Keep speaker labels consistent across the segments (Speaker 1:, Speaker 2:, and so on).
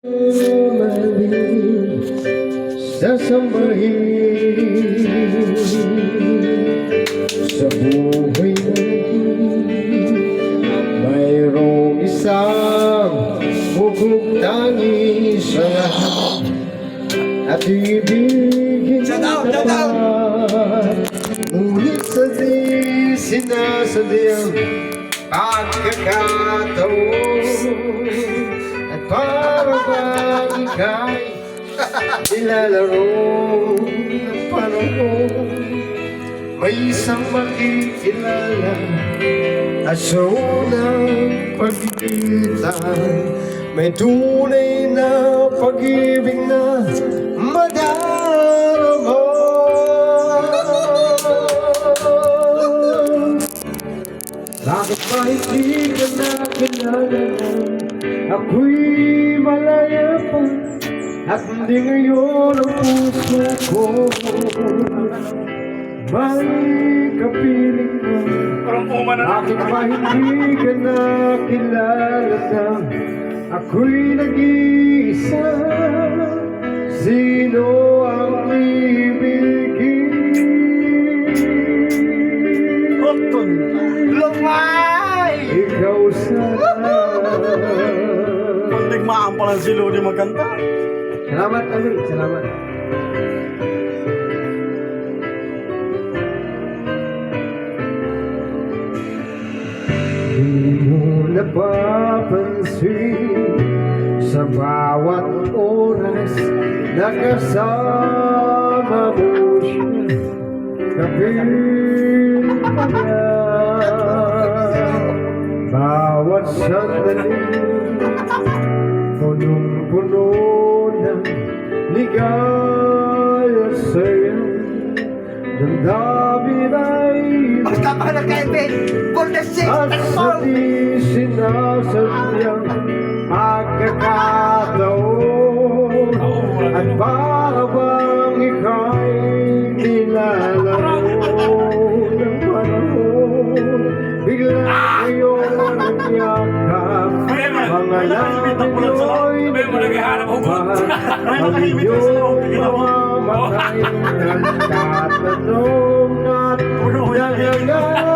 Speaker 1: Mali sasambahin sa buhay natin. Mayroong isang bukog tangi sa lahat at ibigin dapat. Ngunit sa di sinasadyang pagkakataon at para bang ika'y nilalaro ng panahon, may isang makikilala at sa unang pagkikita may tunay na pag-ibig na madarama. Bakit ba hindi ka nakilala? Ako'y malaya pa at hindi ngayon ang puso ko may kapiling mo. Bakit ba hindi ka nakilala na ako'y nag-iisa? Sino ang ibigin?
Speaker 2: Lumay!
Speaker 1: Ikaw sana.
Speaker 2: Pandigmaan pala si Lodi magkanta.
Speaker 1: Salamat kami, salamat. Di mo napapansin sa bawat oras na kasama mo siya, kapiling ka niya. Bawat sandali punong-puno ng ligaya sa'yo. Damdamin ay
Speaker 2: Magkapa na Kevin! For the sake
Speaker 1: at
Speaker 2: and
Speaker 1: sa
Speaker 2: more!
Speaker 1: di sinasadyang pagkakataon at para bang ika'y nilalaro ng panahon, bigla ngayon nagyakap, mga langit nyo'y nagkakapat, ang inyong mamamatay ng tatanong at nangangarap.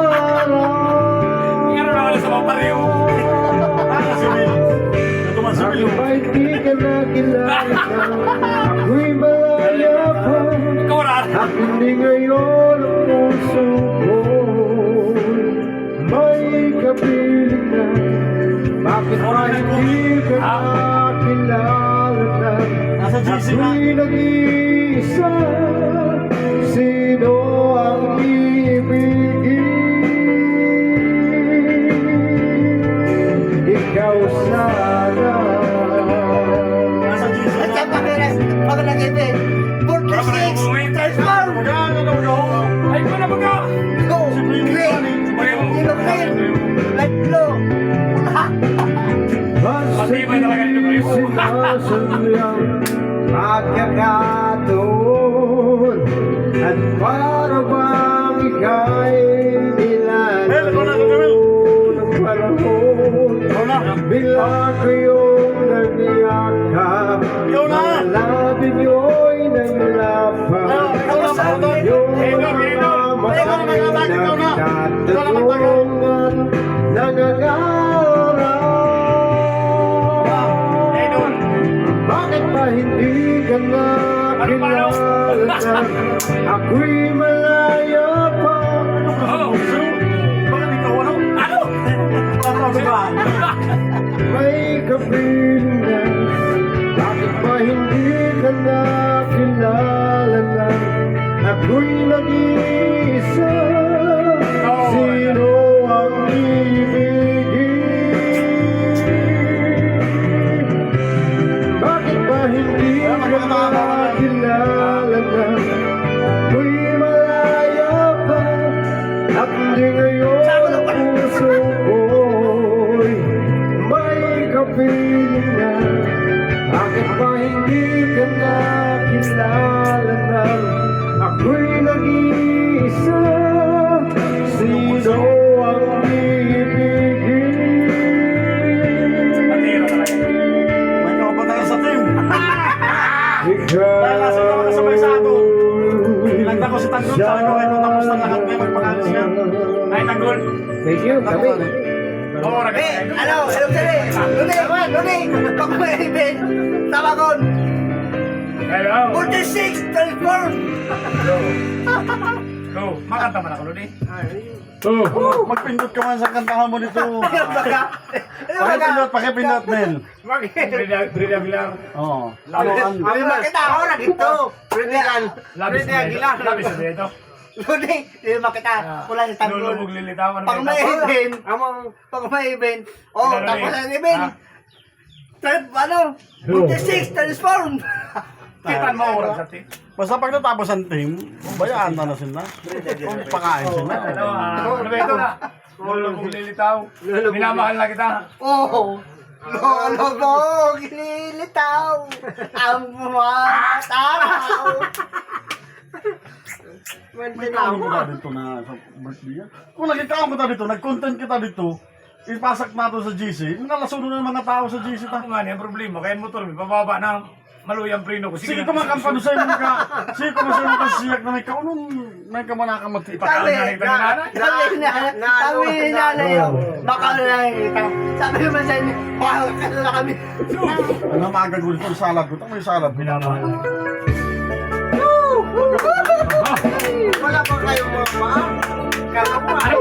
Speaker 1: Bakit ba hindi ka nakilala? Ako'y malaya pa at hindi ngayon ang puso ko may kapiling na. Bakit ba hindi ka nakilala na ako'y nag-iisa? Sino ang ibigin? Ikaw sana.
Speaker 2: Magkapa na Kevin! For the sake and more! Go! Green! Yellow green! Light blue!
Speaker 1: Basta di sinasadyang pagkakataon at para bang ika'y nilalaro ng panahon, bigla kayong nagyakap, mga labi nyo'y naglapat, yung mga matay nagtatanong at nangangarap. Bakit ba hindi ka nakilala na ako'y malaya pa? May kapiling na. Bakit ba hindi ka nakilala na ako'y nag-iisa? Sino ang ibigin? Bakit ba hindi ka nakilala na ako'y malaya pa at hindi ngayon ang puso ko'y may kapiling na? Bakit ba hindi ka nakilala na ako'y nag-iisa? Sino ang ibigin?
Speaker 3: Dahil nasa ito makasabay sa ato. Nagda ko si Tanggol, sabi ko kayo tapos na lahat kayo magpakalis yan. Ay, Tanggol.
Speaker 1: Thank you, kami.
Speaker 3: Oo,
Speaker 2: Eh, ano, Luni, pag may event, tawagon,
Speaker 3: Hello.
Speaker 2: 46, transform.
Speaker 3: Go. Makanta man ako, Lodi.
Speaker 1: Oh.
Speaker 4: Magpindot ka man sa kantahan mo dito. Pakipindot din.
Speaker 3: Brida Aguilar.
Speaker 4: Oo.
Speaker 2: Lima kita, ako na dito.
Speaker 3: Labis na Aguilar. Labis na dito.
Speaker 2: Luni, lima kita, wala si Tanggol.
Speaker 3: Lulubog lilitaw.
Speaker 2: Pag may event, oh,
Speaker 3: Ano
Speaker 2: tapos
Speaker 3: eh?
Speaker 2: ang event, ano, 46, transform.
Speaker 3: Kitan mo oras sa team.
Speaker 4: Basta pag natapos ang team, bayaan na sila. Kung pakain sila.
Speaker 3: Ano ba ito? Lulubog lilitaw. Minamahal na kita.
Speaker 2: Oh, lolobog, nilitaw, ang mga tao.
Speaker 4: May kaon ko na dito na sa birthday yan. Kung nagkakaon ko na dito, nag-content kita dito, ipasak nato sa GC, nalasunod na ng mga tao sa GC ta.
Speaker 3: Ako nga niya problema. Kaya motor, may pababa na maluyang preno ko.
Speaker 4: Sige kumakan pa doon sa inyo ka. Sige kumakan sa siyak na may kaon, may kamanaka magtipa.
Speaker 2: Sabi ni nanay yun, baka na nakikita. Sabi naman sa inyo, wow, na kami.
Speaker 4: Ano magagawin ko sa salad ko? May salad.
Speaker 3: Minamahal.
Speaker 2: Wala pa kayong mga kakapay.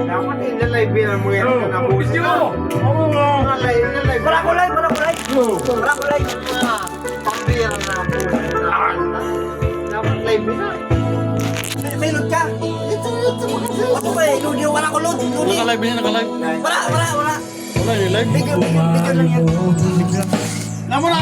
Speaker 2: Dapat inalive yan mo yan na busi mo.
Speaker 4: Oo nga.
Speaker 2: Inalive. Barakulay. Barakulay. Pambira na po. Dapat live na. May load ka. Ako ba eh, load yung wala ko load.
Speaker 4: Nakalive niya, nakalive.
Speaker 2: Wala.
Speaker 4: Wala yung live.
Speaker 2: Bigyan lang yan.
Speaker 4: Naman na.